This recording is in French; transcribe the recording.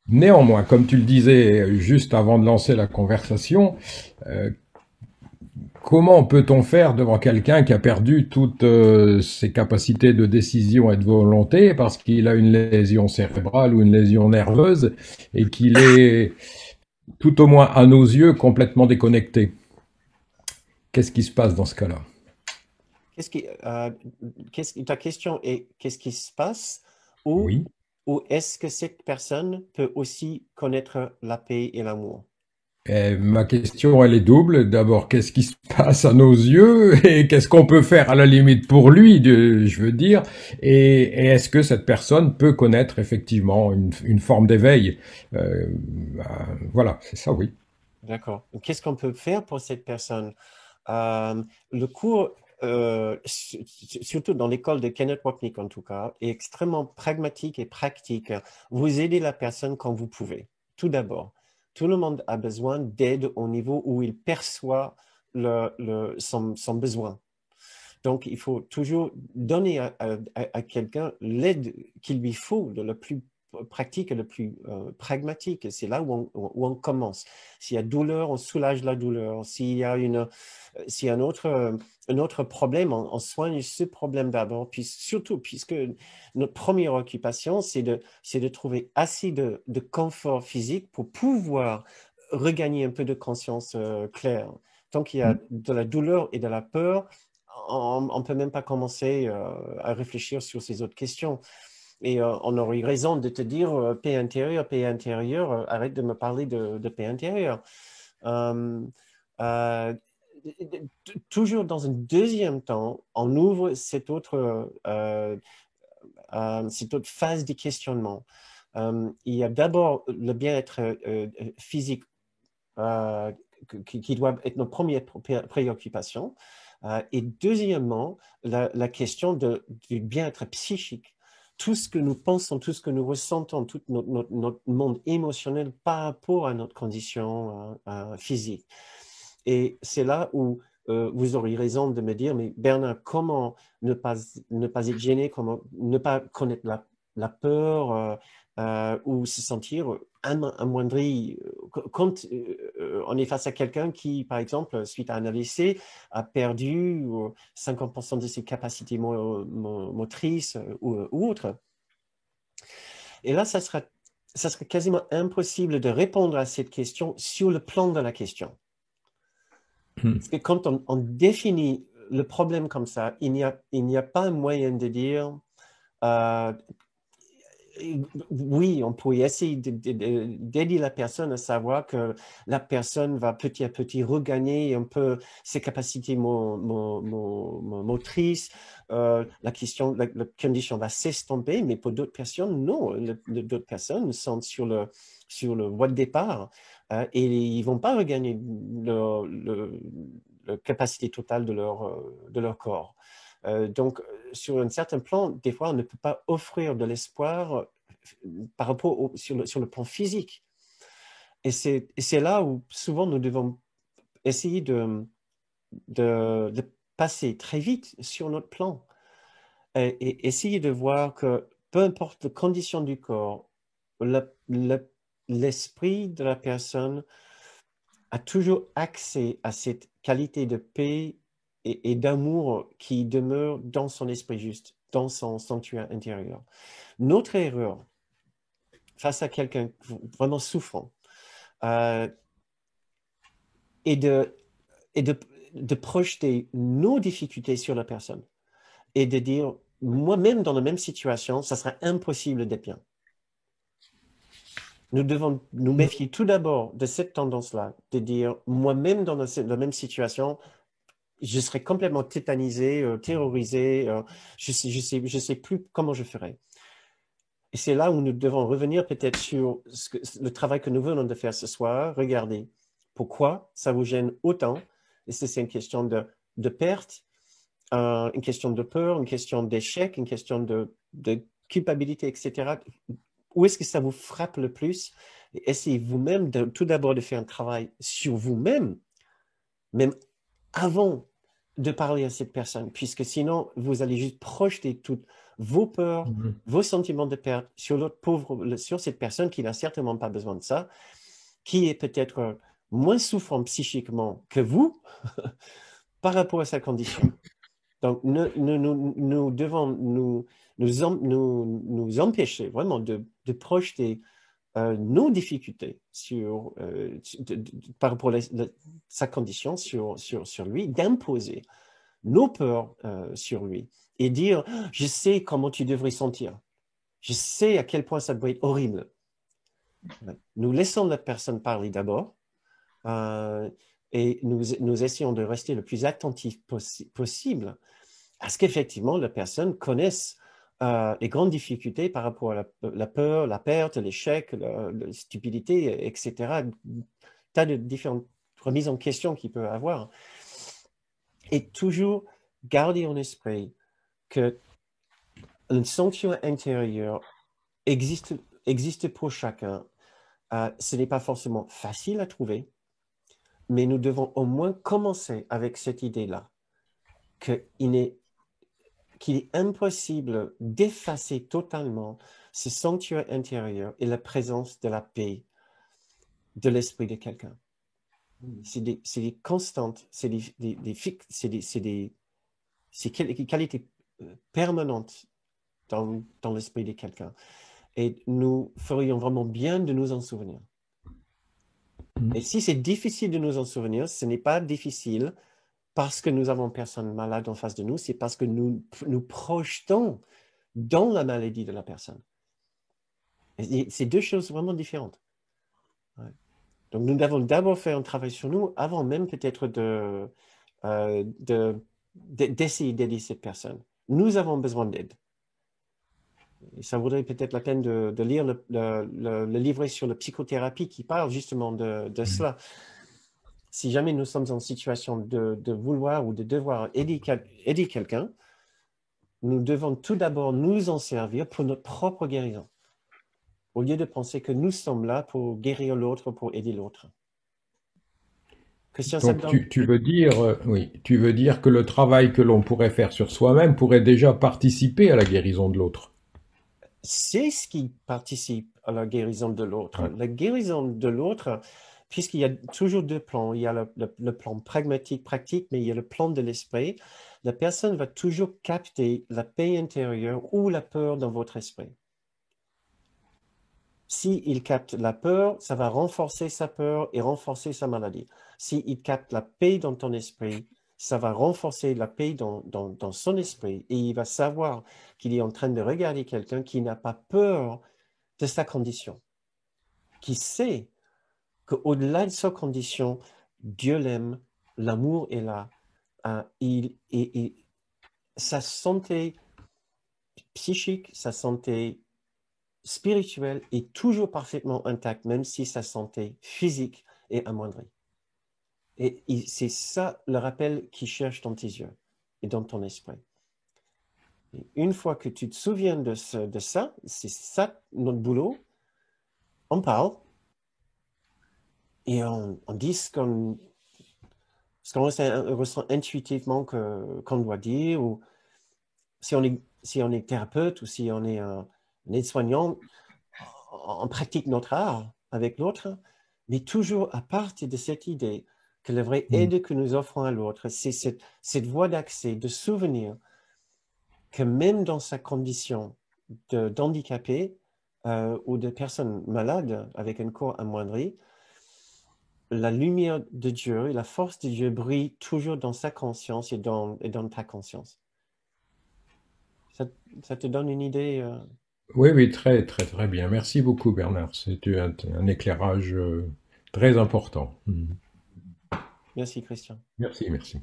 Néanmoins, comme tu le disais juste avant de lancer la conversation, euh, comment peut-on faire devant quelqu'un qui a perdu toutes ses capacités de décision et de volonté parce qu'il a une lésion cérébrale ou une lésion nerveuse et qu'il est, tout au moins à nos yeux, complètement déconnecté? Qu'est-ce qui se passe dans ce cas-là? Qu'est-ce qui, ta question est qu'est-ce qui se passe ou, Oui. ou est-ce que cette personne peut aussi connaître la paix et l'amour? Et ma question, elle est double. D'abord, qu'est-ce qui se passe à nos yeux et qu'est-ce qu'on peut faire à la limite pour lui, je veux dire, et est-ce que cette personne peut connaître effectivement une forme d'éveil? Voilà, c'est ça, oui. D'accord. Qu'est-ce qu'on peut faire pour cette personne? Le cours, surtout dans l'école de Kenneth Wapnick en tout cas, est extrêmement pragmatique et pratique. Vous aidez la personne quand vous pouvez. Tout d'abord, tout le monde a besoin d'aide au niveau où il perçoit son besoin. Donc, il faut toujours donner à quelqu'un l'aide qu'il lui faut, de le plus pratique et le plus pragmatique. C'est là où on commence. S'il y a douleur, on soulage la douleur. S'il y a un autre problème, on soigne ce problème d'abord. Puis surtout, puisque notre première occupation, c'est de trouver assez de confort physique pour pouvoir regagner un peu de conscience claire. Tant qu'il y a de la douleur et de la peur, on ne peut même pas commencer à réfléchir sur ces autres questions. Et on aurait eu raison de te dire paix intérieure, arrête de me parler de paix intérieure. Euh, euh, Toujours dans un deuxième temps, on ouvre cette autre phase du questionnement. Il y a d'abord le bien-être physique euh, qui doit être notre première préoccupation. Et deuxièmement, la question du bien-être psychique. Tout ce que nous pensons, tout ce que nous ressentons, tout notre monde émotionnel par rapport à notre condition physique. Et c'est là où vous aurez raison de me dire, mais Bernard, comment ne pas être gêné, comment ne pas connaître la peur ou se sentir amoindri quand on est face à quelqu'un qui, par exemple, suite à un AVC, a perdu 50% de ses capacités motrices ou autres. Et là, ça serait quasiment impossible de répondre à cette question sur le plan de la question. Parce que quand on définit le problème comme ça, il n'y a pas un moyen de dire euh, oui, on pourrait essayer d'aider la personne à savoir que la personne va petit à petit regagner un peu ses capacités motrices. La condition va s'estomper, mais pour d'autres personnes, non. D'autres personnes sont sur le voie de départ et ils vont pas regagner la capacité totale de leur corps. Donc, sur un certain plan, des fois, on ne peut pas offrir de l'espoir par rapport sur le plan physique. Et c'est là où souvent nous devons essayer de passer très vite sur notre plan et essayer de voir que peu importe la condition du corps, l'esprit de la personne a toujours accès à cette qualité de paix et d'amour qui demeure dans son esprit juste, dans son sanctuaire intérieur. Notre erreur face à quelqu'un vraiment souffrant euh, est est de projeter nos difficultés sur la personne et de dire, moi-même dans la même situation, ça sera impossible d'être bien. Nous devons nous méfier tout d'abord de cette tendance-là, de dire, moi-même dans la même situation, je serais complètement tétanisé, terrorisé, je sais plus comment je ferais. Et c'est là où nous devons revenir peut-être sur le travail que nous venons de faire ce soir. Regardez, pourquoi ça vous gêne autant? Et c'est une question de perte, une question de peur, une question d'échec, une question de culpabilité, etc. Où est-ce que ça vous frappe le plus? Et essayez vous-même tout d'abord de faire un travail sur vous-même, même avant de parler à cette personne, puisque sinon, vous allez juste projeter vos peurs, Mhm. vos sentiments de perte sur l'autre pauvre, sur cette personne qui n'a certainement pas besoin de ça, qui est peut-être moins souffrant psychiquement que vous par rapport à sa condition. Donc, nous devons nous empêcher vraiment de projeter nos difficultés par rapport à sa condition sur lui, d'imposer nos peurs sur lui et dire, je sais comment tu devrais sentir, je sais à quel point ça doit être horrible. Nous laissons la personne parler d'abord euh, et nous essayons de rester le plus attentif possible à ce qu'effectivement la personne connaisse les grandes difficultés par rapport à la peur, la perte, l'échec, la stupidité, etc. Tas de différentes remises en question qu'il peut avoir. Et toujours garder en esprit que un sanctuaire intérieur existe pour chacun. Ce n'est pas forcément facile à trouver, mais nous devons au moins commencer avec cette idée-là, qu'il est impossible d'effacer totalement ce sanctuaire intérieur et la présence de la paix de l'esprit de quelqu'un. C'est des constantes, c'est des qualités permanentes dans l'esprit de quelqu'un. Et nous ferions vraiment bien de nous en souvenir. Et si c'est difficile de nous en souvenir, ce n'est pas difficile parce que nous avons personne malade en face de nous, c'est parce que nous projetons dans la maladie de la personne. C'est deux choses vraiment différentes. Ouais. Donc, nous devons d'abord faire un travail sur nous avant même peut-être d'essayer d'aider cette personne. Nous avons besoin d'aide. Et ça vaudrait peut-être la peine de lire le livret sur la psychothérapie qui parle justement de cela. Si jamais nous sommes en situation de vouloir ou de devoir aider quelqu'un, nous devons tout d'abord nous en servir pour notre propre guérison, au lieu de penser que nous sommes là pour guérir l'autre, pour aider l'autre. Christian, ça te Donc donne... tu veux dire, oui, tu veux dire que le travail que l'on pourrait faire sur soi-même pourrait déjà participer à la guérison de l'autre. C'est ce qui participe à la guérison de l'autre. Ouais. La guérison de l'autre, puisqu'il y a toujours deux plans, il y a le plan pragmatique, pratique, mais il y a le plan de l'esprit. La personne va toujours capter la paix intérieure ou la peur dans votre esprit. S'il capte la peur, ça va renforcer sa peur et renforcer sa maladie. S'il capte la paix dans ton esprit, ça va renforcer la paix dans son esprit et il va savoir qu'il est en train de regarder quelqu'un qui n'a pas peur de sa condition, qui sait qu'au-delà de sa condition, Dieu l'aime, l'amour est là, et sa santé psychique, sa santé spirituelle est toujours parfaitement intacte, même si sa santé physique est amoindrie. Et c'est ça le rappel qu'il cherche dans tes yeux et dans ton esprit. Et une fois que tu te souviens de ça, c'est ça notre boulot, on parle et on dit ce qu'on ressent intuitivement qu'on doit dire, ou si on est thérapeute ou si on est un aide-soignant, on pratique notre art avec l'autre, mais toujours à partir de cette idée que la vraie Mm. aide que nous offrons à l'autre, c'est cette voie d'accès, de souvenir que même dans sa condition d'handicapé ou de personne malade avec un corps amoindri, la lumière de Dieu et la force de Dieu brillent toujours dans sa conscience et dans ta conscience. Ça te donne une idée Oui, oui, très, très, très bien. Merci beaucoup, Bernard. C'est un éclairage très important. Mm. Merci, Christian. Merci, merci.